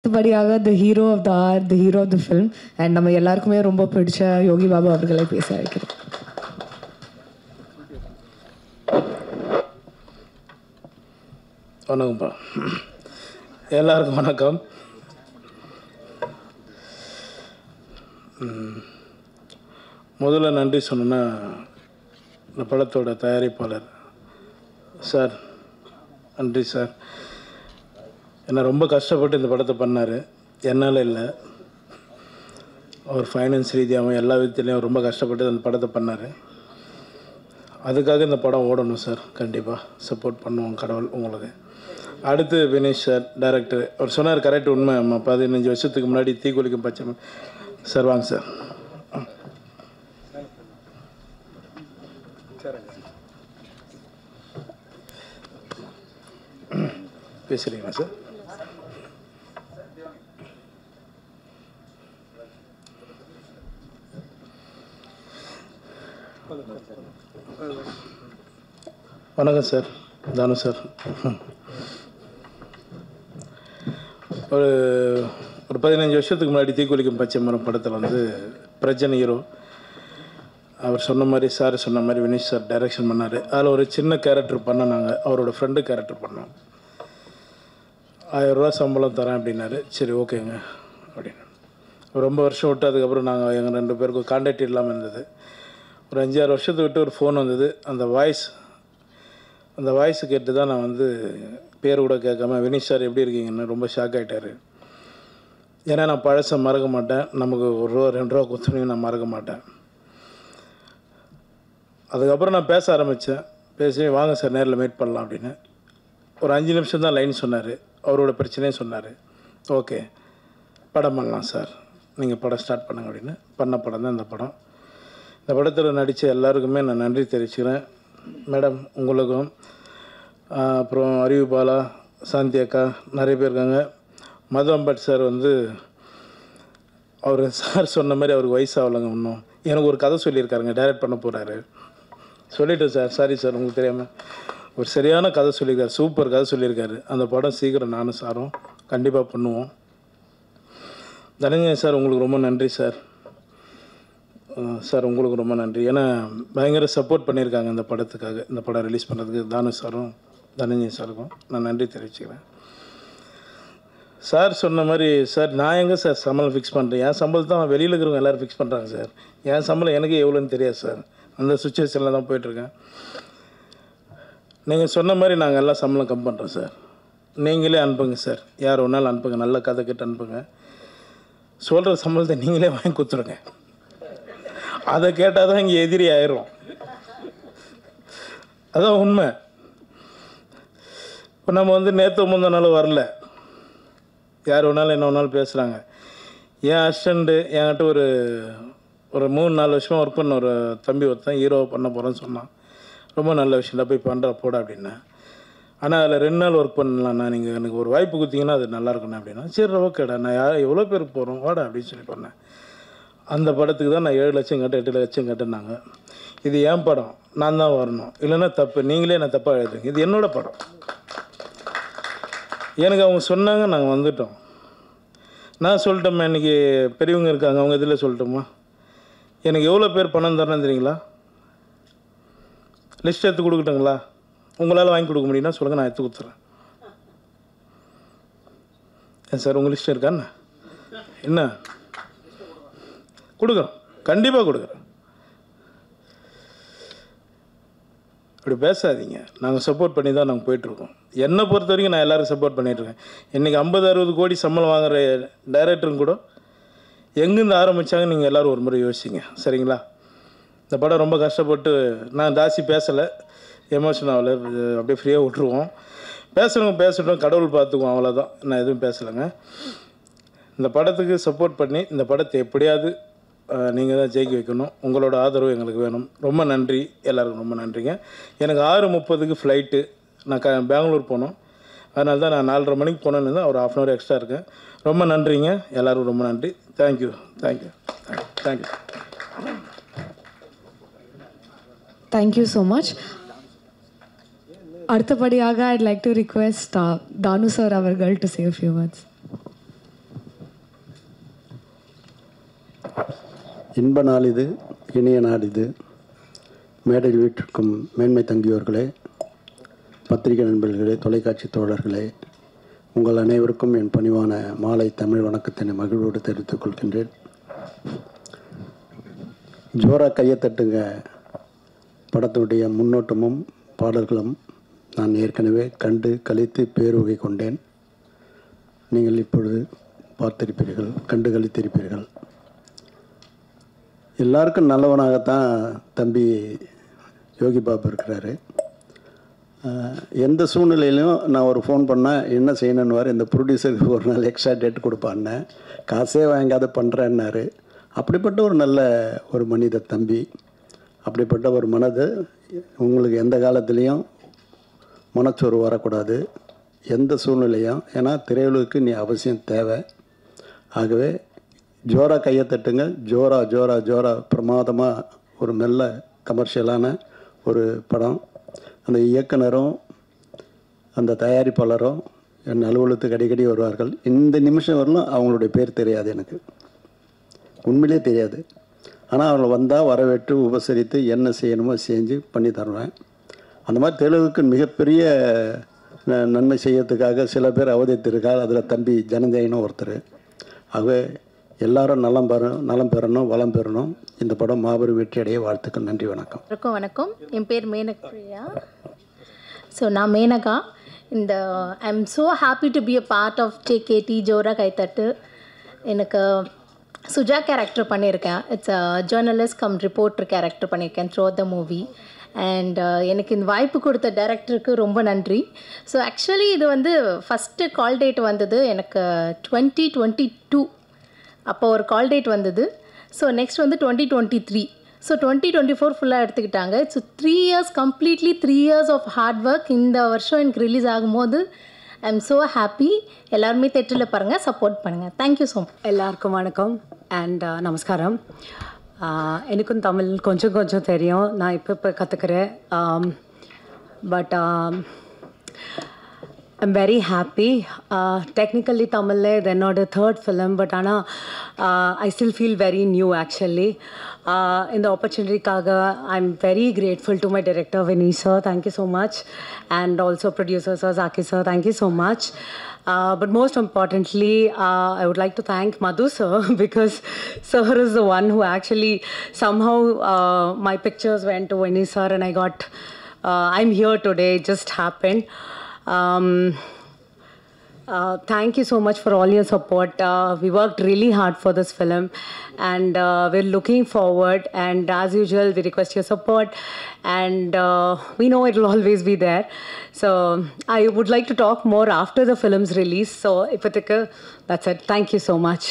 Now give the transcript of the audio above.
அடுத்தபடியாக the hero of the hour, the hero of the film and நம்ம எல்லாருக்குமே ரொம்ப பிடிச்ச யோகி பாபு அவர்களை பேச வைக்கிறோம். வணக்கம்ப்பா, எல்லாருக்கும் வணக்கம். முதல்ல நன்றி சொன்னேன்னா இந்த படத்தோட தயாரிப்பாளர் சார், நன்றி சார். என்னை ரொம்ப கஷ்டப்பட்டு இந்த படத்தை பண்ணார், என்னால் இல்லை. அவர் ஃபைனான்ஸ் ரீதியாகவும் எல்லா விதத்துலேயும் ரொம்ப கஷ்டப்பட்டு அந்த படத்தை பண்ணார். அதுக்காக இந்த படம் ஓடணும் சார், கண்டிப்பாக சப்போர்ட் பண்ணுவோம் கடவுள் உங்களுக்கு. அடுத்து வினேஷ் சார், டைரக்டர். அவர் சொன்னார் கரெக்ட், உண்மை. 15 வருஷத்துக்கு முன்னாடி தீக்குளிக்கும் பச்சை சார். வாங்க சார். பேசுகிறீங்களா சார்? வணக்கம் சார், தானு சார். ஒரு 15 வருஷத்துக்கு முன்னாடி தீக்குளிக்கும் பச்சை மரம் படத்தில் வந்து பிரஜன் ஹீரோ. அவர் சொன்ன மாதிரி, சார் சொன்ன மாதிரி வினேஷ் சார் டைரக்ஷன் பண்ணார். அதில் ஒரு சின்ன கேரக்டர் பண்ணோம் நாங்கள், அவரோட ஃப்ரெண்டு கேரக்டர் பண்ணோம். 1000 ரூபா சம்பளம் தரேன் அப்படின்னாரு. சரி ஓகேங்க அப்படின்னு ரொம்ப வருஷம் விட்டு அதுக்கப்புறம் நாங்கள் எங்கள் 2 பேருக்கும் கான்டாக்ட் இல்லாமல் இருந்தது. ஒரு 5-6 வருஷத்தை விட்டு ஒரு ஃபோன் வந்தது. அந்த வாய்ஸ் கேட்டு தான் நான் வந்து பேர் கூட கேட்காம வினீஷ் சார் எப்படி இருக்கீங்கன்னு ரொம்ப ஷாக் ஆகிட்டார். ஏன்னா நான் பழசை மறக்க மாட்டேன், நமக்கு 1 ரூபா 2 ரூபா கொடுத்துனீங்க நான் மறக்க மாட்டேன். அதுக்கப்புறம் நான் பேச ஆரம்பித்தேன். பேசி வாங்க சார் நேரில் மீட் பண்ணலாம் அப்படின்னு. ஒரு 5 நிமிஷம் தான் லைன் சொன்னார், அவரோட பிரச்சனையும் சொன்னார். ஓகே படம் பண்ணலாம் சார், நீங்கள் படம் ஸ்டார்ட் பண்ணுங்க அப்படின்னு. பண்ண படம் தான் இந்த படம். இந்த படத்தில் நடித்த எல்லாருக்குமே நான் நன்றி தெரிவிச்சுக்கிறேன். மேடம் உங்களுக்கும், அப்புறம் அறிவு பாலா, சாந்தி அக்கா, நிறைய பேர் இருக்காங்க. மது அம்பட் சார் வந்து அவர் சார் சொன்ன மாதிரி அவருக்கு வயசாகலைங்க இன்னும். எனக்கு ஒரு கதை சொல்லியிருக்காருங்க, டைரக்ட் பண்ண போகிறாரு. சொல்லிவிட்டேன் சார், சாரி சார் உங்களுக்கு தெரியாமல். ஒரு சரியான கதை சொல்லியிருக்காரு, சூப்பர் கதை சொல்லியிருக்காரு. அந்த படம் சீக்கிரம் நானும் சாரும் கண்டிப்பாக பண்ணுவோம். தனஞ்சயன் சார் உங்களுக்கு ரொம்ப நன்றி சார். சார் உங்களுக்கு ரொம்ப நன்றி. ஏன்னா பயங்கர சப்போர்ட் பண்ணியிருக்காங்க இந்த படத்துக்காக, இந்த படம் ரிலீஸ் பண்ணுறதுக்கு. தானு சாரும் தனஞ்சயன் சாருக்கும் நான் நன்றி தெரிவிச்சுக்கிறேன். சார் சொன்ன மாதிரி சார், நான் எங்கே சார் சம்பளம் ஃபிக்ஸ் பண்ணுறேன்? என் சம்பளத்தை தான் வெளியில் இருக்கிறவங்க எல்லோரும் ஃபிக்ஸ் பண்ணுறாங்க சார். என் சம்பளம் எனக்கு எவ்வளோன்னு தெரியாது சார். அந்த சுச்சுவேஷனில் தான் போயிட்டுருக்கேன். நீங்கள் சொன்ன மாதிரி நாங்கள் எல்லாம் சம்பளம் கம் பண்ணுறோம் சார். நீங்களே அனுப்புங்க சார், யார் ஒன்றாலும் அனுப்புங்க, நல்ல கதை கேட்டு அனுப்புங்க. சொல்கிற சம்பளத்தை நீங்களே வாங்கி கொடுத்துருங்க. அதை கேட்டால் தான் இங்கே எதிரி ஆயிரும். அதான் உண்மை. இப்போ நம்ம வந்து நேற்று முந்தின நாள் வரல, யார் வேணாலும் என்ன வேணாலும் பேசுகிறாங்க. என் அசிஸ்டண்ட்டு என்கிட்ட ஒரு 3-4 வருஷமாக ஒர்க் பண்ண ஒரு தம்பி ஒருத்தன் ஹீரோவை பண்ண போகிறேன்னு சொன்னான். ரொம்ப நல்ல விஷயம், போய் பண்ணுற போட அப்படின்னேன். ஆனால் அதில் 2 நாள் ஒர்க் பண்ணலாம்ண்ணா, நீங்கள் எனக்கு ஒரு வாய்ப்பு கொடுத்தீங்கன்னா அது நல்லாயிருக்குண்ணா அப்படின்னா. சரி ஓகேடா, நான் எவ்வளோ பேருக்கு போகிறோம் வாடா அப்படின்னு சொல்லி பண்ணேன். அந்த படத்துக்கு தான் நான் 7 லட்சம் கேட்டேன், 8 லட்சம் கேட்டேன்னாங்க. இது என் படம், நான் தான் வரணும், இல்லைன்னா தப்பு, நீங்களே நான் தப்பாக எழுதுங்க. இது என்னோடய படம். எனக்கு அவங்க சொன்னாங்க, நாங்கள் வந்துவிட்டோம். நான் சொல்லிட்டோம்மா, இன்றைக்கி பெரியவங்க இருக்காங்க, அவங்க இதில் சொல்லட்டுமா? எனக்கு எவ்வளோ பேர் பணம் தரணும் தெரியுங்களா? லிஸ்ட் எடுத்து கொடுக்கட்டுங்களா? உங்களால் வாங்கி கொடுக்க முடியும்னா சொல்லுங்கள், நான் எடுத்து கொடுத்துட்றேன். ஏன் சார் உங்கள் லிஸ்ட் இருக்காண்ணா? என்ன கொடுக்குறோம், கண்டிப்பாக கொடுக்குறோம். அப்படி பேசாதீங்க. நாங்கள் சப்போர்ட் பண்ணி தான் நாங்கள் போயிட்டுருக்கோம். என்னை பொறுத்த வரைக்கும் நான் எல்லோரும் சப்போர்ட் பண்ணிகிட்ருக்கேன். இன்றைக்கி 50-60 கோடி சம்பளம் வாங்குகிற டைரக்டரும் கூட எங்கேருந்து ஆரம்பித்தாங்க நீங்கள் எல்லோரும் ஒரு முறை யோசிச்சிங்க, சரிங்களா? இந்த படம் ரொம்ப கஷ்டப்பட்டு, நான் ஜாஸ்தி பேசலை, எமோஷன் ஆகலை, அப்படியே ஃப்ரீயாக விட்டுருவோம். பேசுகிறவங்க பேசட்டும், கடவுள் பார்த்துக்குவோம், அவ்வளோதான். நான் எதுவும் பேசலைங்க. இந்த படத்துக்கு சப்போர்ட் பண்ணி இந்த படத்தை எப்படியாவது நீங்கள் தான் ஜெயிக்க வைக்கணும். உங்களோட ஆதரவு எங்களுக்கு வேணும். ரொம்ப நன்றி, எல்லாருக்கும் ரொம்ப நன்றிங்க. எனக்கு 6:30க்கு ஃப்ளைட்டு, நான் பெங்களூர் போனோம். அதனால தான் நான் 4:30 மணிக்கு போனேன்னு தான் ஒரு 1/2 hour எக்ஸ்ட்ரா இருக்கேன். ரொம்ப நன்றிங்க, எல்லோரும் ரொம்ப நன்றி. Thank you thank you thank you thank you so much. அடுத்தபடியாக I'd like to request Danu sir அவர்கள் to say a few words. இன்ப நாள் இது, இனிய நாள் இது. மேடையில் வீட்டிற்கும் மேன்மை தங்கியோர்களே, பத்திரிகை நண்பர்களே, தொலைக்காட்சி தோழர்களே, உங்கள் அனைவருக்கும் என் பணிவான மாலை தமிழ் வணக்கத்தினை மகிழ்வோடு தெரிவித்துக் கொள்கின்றேன். ஜோரா கையத்தட்டுங்க படத்துடைய முன்னோட்டமும் பாடல்களும் நான் ஏற்கனவே கண்டு கழித்து பேருகை கொண்டேன். நீங்கள் இப்பொழுது பார்த்திருப்பீர்கள், கண்டு கழித்திருப்பீர்கள். எல்லாருக்கும் நல்லவனாகத்தான் தம்பி யோகி பாபு இருக்கிறாரு. எந்த சூழ்நிலையிலும் நான் ஒரு ஃபோன் பண்ணால் என்ன செய்யணுன்னுவார். இந்த ப்ரொடியூசருக்கு ஒரு நாள் எக்ஸ்ட்ரா டேட் கொடுப்பான்னு, காசே வாங்காத பண்ணுறேன்னாரு. அப்படிப்பட்ட ஒரு நல்ல ஒரு மனித தம்பி. அப்படிப்பட்ட ஒரு மனது உங்களுக்கு எந்த காலத்துலேயும் மனச்சோறு வரக்கூடாது, எந்த சூழ்நிலையும். ஏன்னா திரையுலகுக்கு நீ அவசியம் தேவை. ஆகவே ஜோரா கையத்தட்டுங்க. ஜோரா ஜோரா ஜோரா பிரமாதமாக ஒரு நல்ல கமர்ஷியலான ஒரு படம். அந்த இயக்குனரும் அந்த தயாரிப்பாளரும் என் அலுவலகத்துக்கு அடிக்கடி வருவார்கள். இந்த நிமிஷம் வரலும் அவங்களுடைய பேர் தெரியாது, எனக்கு உண்மையிலே தெரியாது. ஆனால் அவங்க வந்தால் வரவேற்று உபசரித்து என்ன செய்யணுமோ செஞ்சு பண்ணி தருவேன். அந்த மாதிரி தெலுங்குக்கு மிகப்பெரிய நன்மை செய்யறதுக்காக சில பேர் அவதரித்திருக்கார். அதில் தம்பி ஜனஞ்சயனும் ஒருத்தர். ஆகவே எல்லாரும் நலம் பெறணும், வளம் பெறணும். இந்த படம் மாபெரும் வெற்றியடைய வாழ்த்துக்கள். நன்றி, வணக்கம். வணக்கம். என் பேர் மேனகா. ஸோ நான் மேனகா. இந்த I am so happy to be a part of JKT ஜோரா கைத்தட்டு. எனக்கு சுஜா கேரக்டர் பண்ணியிருக்கேன். It's a journalist cum reporter character பண்ணியிருக்கேன் த்ரூ த மூவி. அண்ட் எனக்கு இந்த வாய்ப்பு கொடுத்த டைரக்டருக்கு ரொம்ப நன்றி. ஸோ ஆக்சுவலி இது வந்து ஃபஸ்ட்டு கால் டேட் வந்தது எனக்கு 2022. அப்போ ஒரு கால் டேட் வந்தது. ஸோ நெக்ஸ்ட் வந்து 2023. ஸோ 2024 ஃபுல்லாக எடுத்துக்கிட்டாங்க. So 3 years completely 3 years of hard work. இந்த வருஷம் எனக்கு ரிலீஸ் ஆகும்போது ஐ எம் ஸோ ஹாப்பி. எல்லாருமே தேட்டரில் பாருங்கள், சப்போர்ட் பண்ணுங்கள். Thank you so much. எல்லாருக்கும் வணக்கம் அண்ட் நமஸ்காரம். எனக்கும் தமிழ் கொஞ்சம் கொஞ்சம் தெரியும். நான் இப்போ கற்றுக்கிறேன். But I'm very happy. Technically Tamil is என்னோட third film, but I still feel very new actually. In the opportunity kaga, I'm very grateful to my director Vinny sir, thank you so much, and also producer sir Zaki sir, thank you so much. But most importantly, I would like to thank Madhu sir because sir is the one who actually somehow my pictures went to Vinny sir and I'm here today. It just happened. Thank you so much for all your support. We worked really hard for this film and we're looking forward, and as usual we request your support, and we know it will always be there. So I would like to talk more after the film's release. So that's it. Thank you so much.